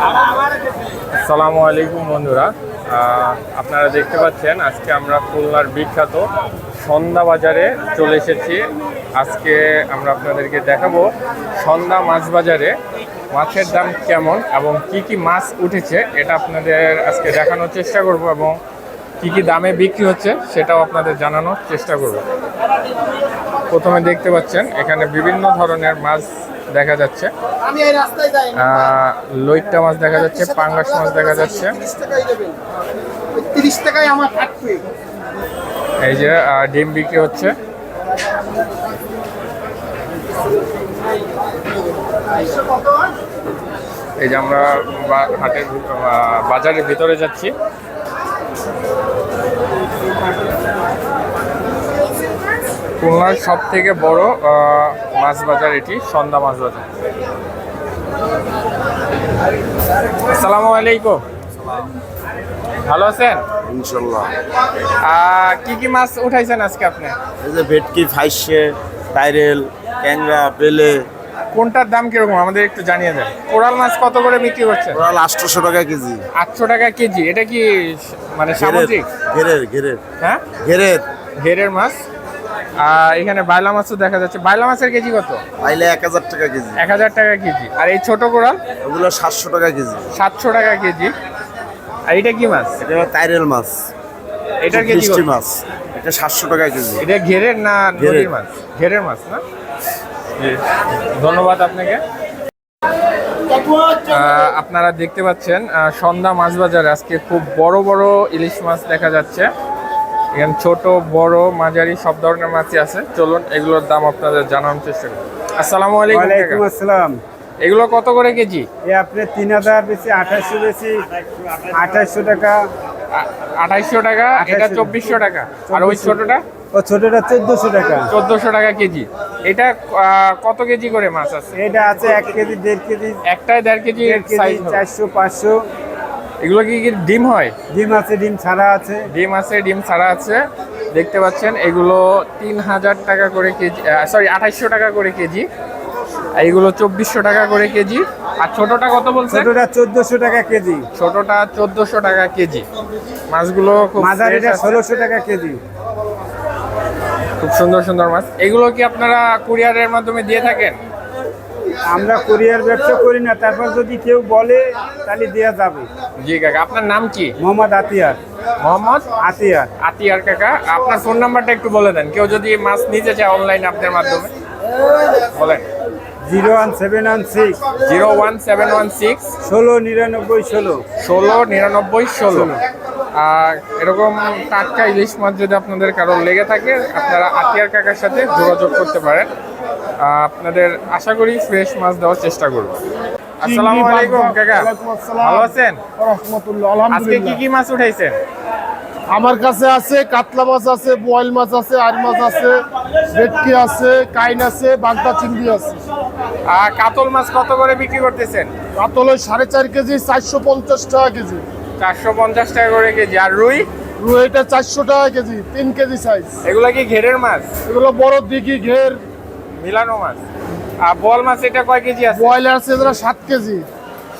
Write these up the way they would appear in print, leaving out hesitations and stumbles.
আসসালামু আলাইকুম বন্ধুরা, আপনারা দেখতে পাচ্ছেন আজকে আমরা খুলনার বিখ্যাত সন্ধ্যা বাজারে চলে এসেছি। আজকে আমরা আপনাদেরকে দেখাবো সন্ধ্যা মাছ বাজারে মাছের দাম কেমন এবং কি কি মাছ উঠেছে এটা আপনাদের আজকে দেখানোর চেষ্টা করব এবং কি কি দামে বিক্রি হচ্ছে সেটাও আপনাদের জানানোর চেষ্টা করব। প্রথমে দেখতে পাচ্ছেন এখানে বিভিন্ন ধরনের মাছ দেখা যাচ্ছে, লইট্টা মাছ দেখা যাচ্ছে, পাঙ্গাস মাছ দেখা যাচ্ছে। এই যে ডিম বিক্রি হচ্ছে। এই যে আমরা হাটের বাজারের ভিতরে যাচ্ছি। খুলনার সব থেকে বড় মাছ বাজার এটি, সন্ধ্যা মাছ বাজার। আসসালামু আলাইকুম, ভালো আছেন? ইনশাল্লাহ। কি কি মাছ উঠাইছেন আজকে আপনি? এই যে ভেটকি, ফাইসে, টাইরেল, ট্যাংরা, বেলে। কোনটার দাম কিরকম আমাদের একটু জানিয়ে দেন। কোরাল মাছ কত করে বিক্রি করছেন? ওরা 800 টাকা কেজি। 800 টাকা কেজি। এটা কি মানে সামুদ্রিক? ঘেরের। হ্যাঁ, ঘেরের মাছ। এখানে বাইলা মাছও দেখা যাচ্ছে। বাইলা মাছের কেজি কত? পাইলে 1000 টাকা কেজি। 1000 টাকা কেজি। আর এই ছোট কোরাল? ওগুলো 700 টাকা কেজি। 700 টাকা কেজি। আর এটা কি মাছ? এটা টাইরেল মাছ। এটার কেজি কত? মিষ্টি মাছ। এটা 700 টাকা কেজি। এটা ঘেরের না নদীর মাছ? ঘেরের মাছ না? ধন্যবাদ আপনাকে। আপনারা দেখতে পাচ্ছেন সন্ধ্যা মাছ বাজারে আজকে খুব বড় বড় ইলিশ মাছ দেখা যাচ্ছে। এখানে ছোট বড় মাঝারি সব ধরনের মাছই আছে। চলুন এগুলোর দাম আপনাদের জানানোর চেষ্টা করি। আসসালামু আলাইকুম। ওয়ালাইকুম আসসালাম। এগুলো কত করে কেজি? এই আপনি 3000 বেশি, 2800 বেশি, 2800 টাকা। 2800 টাকা। এটা 2400 টাকা। আর ওই ছোটটা? ও ছোটটা 1400 টাকা। 1400 টাকা কেজি। এটা কত কেজি করে মাছ আছে? এটা আছে 1 কেজি, 1.5 কেজি, একটাই 1.5 কেজি সাইজ। 400, 500। এগুলো কি ডিম হয়? ডিম আছে, ডিম ছাড়া আছে। ডিম আছে, ডিম ছাড়া আছে। দেখতে পাচ্ছেন এগুলো 3000 টাকা করে কেজি, সরি 2800 টাকা করে কেজি। এইগুলো 2400 টাকা করে কেজি। আর ছোটটা কত বলছেন? ছোটটা 1400 টাকা কেজি। ছোটটা 1400 টাকা কেজি। মাছগুলো খুব মাঝারিটা 1600 টাকা কেজি। খুব সুন্দর সুন্দর মাছ। এগুলো কি আপনারা কুরিয়ারের মাধ্যমে দিয়ে থাকেন? আমরা কুরিয়ার ব্যবসা করি না, তারপর যদি কেউ বলে তাহলে দেওয়া যাবে। জি কাকা, আপনার নাম কি? মোহাম্মদ আতিয়ার। মোহাম্মদ আতিয়ার। আতিয়ার কাকা, আপনার ফোন নাম্বারটা একটু বলে দেন, কেউ যদি মাছ নিতে চায় অনলাইন আপনার মাধ্যমে বলেন। 01716 01716 1699 16 এরকম টাটকা ইলিশ মাছ যদি আপনাদের কারো লেগে থাকে আপনারা আতিয়ার কাকার সাথে যোগাযোগ করতে পারেন। আপনাদের আশা করি ফ্রেশ মাছ দেওয়ার চেষ্টা করব। আসসালামু আলাইকুম কাকা, ভালো আছেন? আজকে কি কি মাছ উঠাইছেন? আমার কাছে আছে কাতলা মাছ আছে, বোয়াল মাছ আছে, আর মাছ আছে, ভেটকি আছে, কাইন আছে, বাগদা চিংড়ি আছে। কাতল মাছ কত করে বিক্রি করতেছেন? কাতল 4.5 কেজি, 450 টাকা কেজি। 450 টাকা করে কেজি। আর রুই? রুইটা 400 টাকা কেজি, 3 কেজি সাইজ। এগুলো কি ঘেরের মাছ? এগুলো বড় দিঘি ঘের মিলানো মাছ। আর বোয়াল মাছ এটা কয় কেজি আছে? বোয়াল আছে এগুলো 7 কেজি।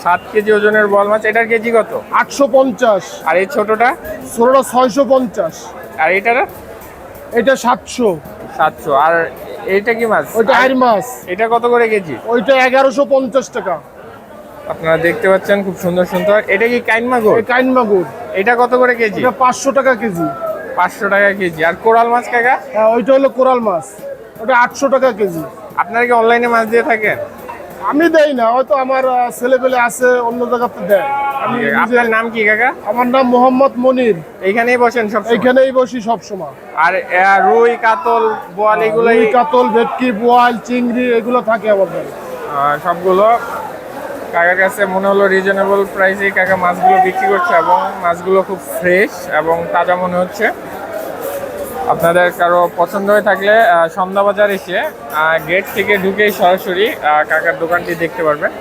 7 কেজি ওজনের বোয়াল মাছ। এটার কেজি কত? 850। আর এই ছোটটা? ছোটটা 650। আর এটার? এটা 700। 700। আর এইটা কি মাছ? ওইটা আর মাছ। এটা কত করে কেজি? ওইটা 1150 টাকা। আপনারা দেখতে পাচ্ছেন খুব সুন্দর সুন্দর। এটা কি কাইন মাগুর? কাইন মাগুর। এটা কত করে কেজি? এটা 500 টাকা কেজি। 500 টাকা কেজি। আর কোরাল মাছ কাকা? হ্যাঁ, ওইটা হলো কোরাল মাছ, ওটা 800 টাকা কেজি। আপনারা কি অনলাইনে মাছ দিয়ে থাকেন? আমি দেই না, হয়তো আমার ছেলেপেলে আছে অন্য জায়গাতে দেয়। আমি আপনার নাম কি কাকা? আমার নাম মোহাম্মদ মনির। এইখানেই বসেন সব? এইখানেই বসি সব সময়। আর রুই, কাতল, বোয়াল এগুলো? কাতল, ভেটকি, বোয়াল, চিংড়ি এগুলো থাকে আমাদের সবগুলো। কাকার কাছে মনে হলো রিজনেবল প্রাইসে কাকা মাছগুলো বিক্রি করছে এবং মাছগুলো খুব ফ্রেশ এবং তাজা মনে হচ্ছে। আপনাদের কারো পছন্দ হয়ে থাকলে সন্ধ্যা বাজার এসে গেট থেকে ঢুকেই সরাসরি কাকার দোকানটি দেখতে পারবেন।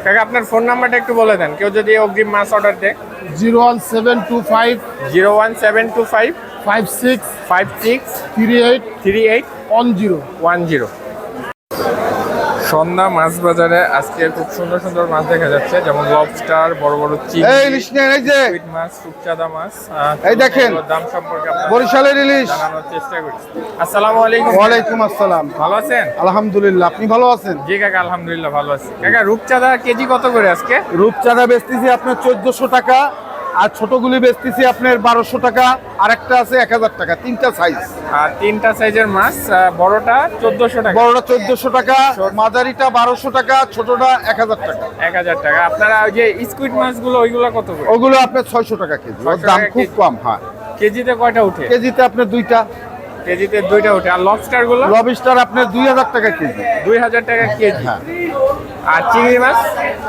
কাকা আপনার ফোন নাম্বারটা একটু বলে দেন, কেউ যদি অগ্রিম মাছ অর্ডার দেয়। 01725 01725 56 56 38 38 10। 10। সন্ধ্যা মাছ বাজারে আজকে খুব সুন্দর সুন্দর মাছ দেখা যাচ্ছে, যেমন লবস্টার, বড় বড় এই চিংড়ি, ইলিশ নেন, এই যে সুইট মাছ, রূপচাঁদা মাছ। এই দেখেন, এগুলোর দাম সম্পর্কে আপনাদের বরিশালের ইলিশ। জানানোর চেষ্টা করছি। আসসালামু আলাইকুম। ওয়ালাইকুম আসসালাম। ভালো আছেন? আলহামদুলিল্লাহ, আপনি ভালো আছেন? জি কাকা, আলহামদুলিল্লাহ ভালো আছি। কাকা, রূপচাঁদা কেজি কত করে আজকে? রূপচাঁদা বেচতেছি আপনার 1400 টাকা, আর ছোটগুলি বেচতেছি আপনার 1200 টাকা, আর একটা আছে 1000 টাকা, তিনটা সাইজ। আর তিনটা সাইজের মাছ, বড়টা 1400 টাকা, বড়টা 1400 টাকা, মাঝারিটা 1200 টাকা, ছোটটা 1000 টাকা। 1000 টাকা। আপনারা ওই যে স্কুইড মাছগুলো ওইগুলো কত করে? ওগুলো আপনার 600 টাকা কেজি, ওর 600 দাম টাকা খুব কেজি। কম। হ্যাঁ, কেজিতে কয়টা উঠে? কেজিতে আপনার দুইটা। কেজিতে দুইটা উঠে। আর লবস্টার গুলো? লবস্টার আপনার 2000 টাকা কেজি। 2000 টাকা কেজি। হ্যাঁ, আর চিংড়ি মাছ?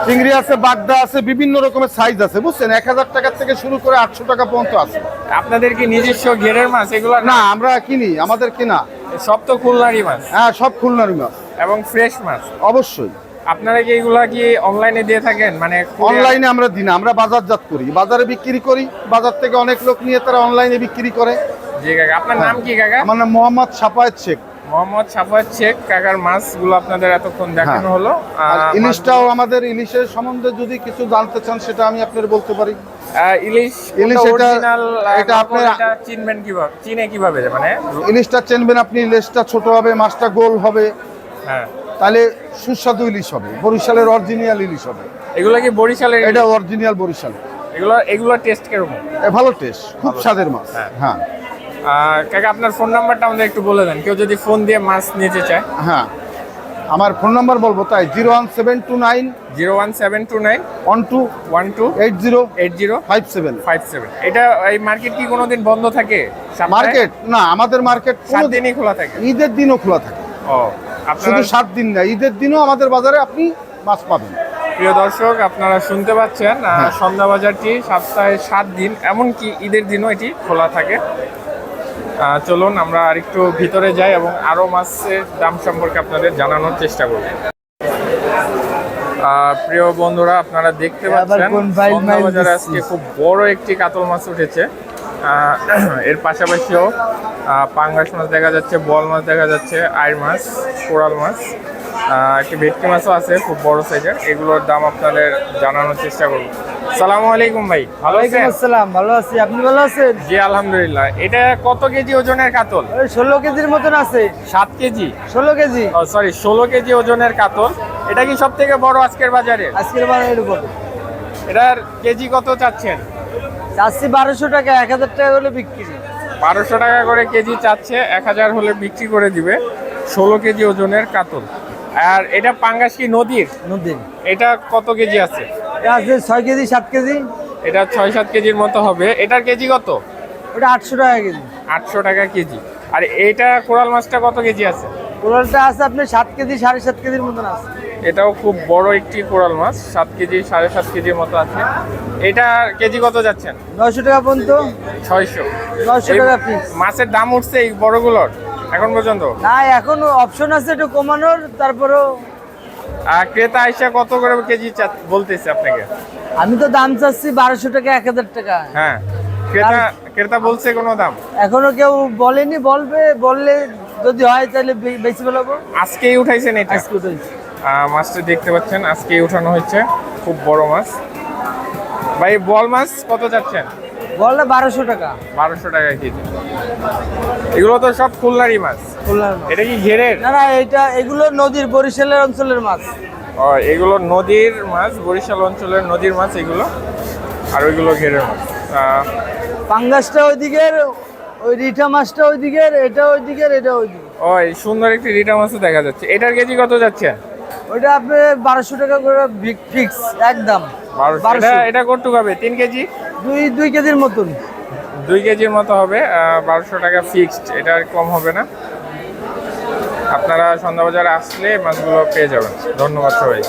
চিংড়ি আছে, বাগদা আছে, বিভিন্ন রকমের সাইজ আছে, বুঝছেন? 1000 টাকা থেকে শুরু করে 800 টাকা পর্যন্ত আছে। আপনাদের কি নিজস্ব ঘেরের মাছ এগুলো? না, আমরা কিনি, আমাদের কিনা। সব তো খুলনারই মাছ হ্যাঁ, সব খুলনার মাছ, এবং ফ্রেশ মাছ। অবশ্যই। আপনারা কি এগুলা কি অনলাইনে দিয়ে থাকেন, মানে অনলাইনে আমরা দিই না, আমরা বাজারজাত করি, বাজারে বিক্রি করি। বাজার থেকে অনেক লোক নিয়ে তারা অনলাইনে বিক্রি করে। জি কাকা, আপনার নাম কি কাকা? আমার নাম মোহাম্মদ সাফায়েত শেখ। মোহাম্মদ সাফায়েত শেখ। কাকার মাছগুলো আপনাদের এতক্ষণ দেখানো হলো। আর ইলিশটাও আমাদের, ইলিশের সম্বন্ধে যদি কিছু জানতে চান সেটা আমি আপনার বলতে পারি। ইলিশ ইলিশ এটা- অরিজিনাল, এটা আপনার- এটা চিনবেন কিভাবে, চিনে কিভাবে মানে? ইলিশটা চেনবেন আপনি, ইলিশটা ছোট হবে, মাছটা গোল হবে, হ্যাঁ, তাহলে সুস্বাদু ইলিশ হবে, বরিশালের অরিজিনাল ইলিশ হবে। এগুলো কি বরিশালের? এটা অরিজিনাল বরিশাল। এগুলো টেস্ট কিরকম? ভালো টেস্ট, খুব স্বাদের মাছ। হ্যাঁ। হ্যাঁ কাকা, আপনার ফোন নাম্বারটা আমাদের একটু বলে দেন, কেউ যদি ফোন দিয়ে মাছ নিতে চায়। হ্যাঁ, আমার ফোন নাম্বার বলবো, তাই 01729 01729 12 12 80 80 57। 57। এটা এই মার্কেট কি কোনোদিন বন্ধ থাকে? সপ্তাহে? মার্কেট না, আমাদের মার্কেট 7 দিনই খোলা থাকে। ঈদের দিনও খোলা থাকে। ও, শুধু আপনারা 7 দিন না, ঈদের দিনও আমাদের বাজারে আপনি মাছ পাবেন। প্রিয় দর্শক, আপনারা শুনতে পাচ্ছেন, হ্যাঁ। সন্ধ্যা বাজারটি সপ্তাহে 7 দিন, এমনকি ঈদের দিনও এটি খোলা থাকে। চলুন আমরা আরেকটু ভিতরে যাই এবং আরো মাছের দাম সম্পর্কে আপনাদের জানানোর চেষ্টা করব। প্রিয় বন্ধুরা, আপনারা দেখতে পাচ্ছেন সন্ধ্যা বাজারে আজকে খুব বড় একটি কাতল মাছ উঠেছে। এর পাশাপাশিও পাঙ্গাস মাছ দেখা যাচ্ছে, বল মাছ দেখা যাচ্ছে, আইড় মাছ, কোরাল মাছ, একটি ভেটকি মাছও আছে খুব বড় সাইজের। এগুলোর দাম আপনাদের জানানোর চেষ্টা করব। সালামু আলাইকুম ভাই, ভালো আছেন? আসসালাম, ভালো আছি, আপনি ভালো আছেন? জি আলহামদুলিল্লাহ। এটা কত কেজি ওজনের কাতল? ওই 16 কেজির মতন আছে। 7 কেজি? 16 কেজি 16 কেজি ওজনের কাতল। এটা কি সব থেকে বড় আজকের বাজারে? আজকের বাজারের উপর এটার কেজি কত চাচ্ছেন? চাচ্ছি 1200 টাকা, 1000 টাকা হলে বিক্রি। 1200 টাকা করে কেজি চাচ্ছে, 1000 হলে বিক্রি করে দিবে। 16 কেজি ওজনের কাতল। আর এটা পাঙ্গাস কি নদীর? নদীর এটা কত কেজি আছে? আছে 6 কেজি 7 কেজি। এটা 6-7 কেজির মতো হবে। এটার কেজি কত? ওটা 800 টাকা কেজি। 800 টাকা কেজি। আর এইটা কোরাল মাছটা কত কেজি আছে? কোরালটা আছে আপনার 7 কেজি 7.5 কেজির মতন আছে। এটাও খুব বড় একটি কোরাল মাছ, 7 কেজি 7.5 কেজির মতো আছে। এটা কেজি কত যাচ্ছেন? 900 টাকা পর্যন্ত। 600। 900 এই টাকা পিস। মাছের দাম উঠছে এই বড়গুলোর এখন পর্যন্ত? না, এখন অপশন আছে একটু কমানোর, তারপরেও আর ক্রেতা আইসা কত করে কেজি বলতেছে আপনাকে? আমি তো দাম চাচ্ছি 1200 টাকা 1000 টাকা। হ্যাঁ, ক্রেতা বলছে কোনো দাম? এখনো কেউ বলেনি, বললে যদি হয় তাহলে বেশি বলবো। আজকেই উঠাইছেন এটা? আজকে উঠাইছি। মাছটা দেখতে পাচ্ছেন, আজকেই উঠানো হচ্ছে, খুব বড় মাছ। ভাই, বল মাছ কত যাচ্ছেন? বললে 1200 টাকা। 1200 টাকা কেজি। এগুলো তো সব খুলনারই মাছ। খুলনার মাছ। এটা কি ঘেরের? না না, এগুলো নদীর, বরিশালের অঞ্চলের মাছ। ও, এগুলো নদীর মাছ, বরিশাল অঞ্চলের নদীর মাছ এগুলো। আর ওইগুলো ঘেরের মাছ। পাঙ্গাসটা ওইদিকের, ওই রিঠা মাছটা ওইদিকের, এটা ওইদিকের, এটা ওইদিকে। ও, এই সুন্দর একটি রিটা মাছও দেখা যাচ্ছে। এটার কেজি কত যাচ্ছে? ওইটা আপনি 1200 টাকা করে ফিক্স একদম। 1200। এটা কতটুকু হবে? 3 কেজি? 2 কেজির মতন। 2 কেজির মতো হবে। 1200 টাকা ফিক্সড, এটা আর কম হবে না। আপনারা সন্ধ্যা বাজারে আসলে মাছগুলো পেয়ে যাবেন। ধন্যবাদ সবাই।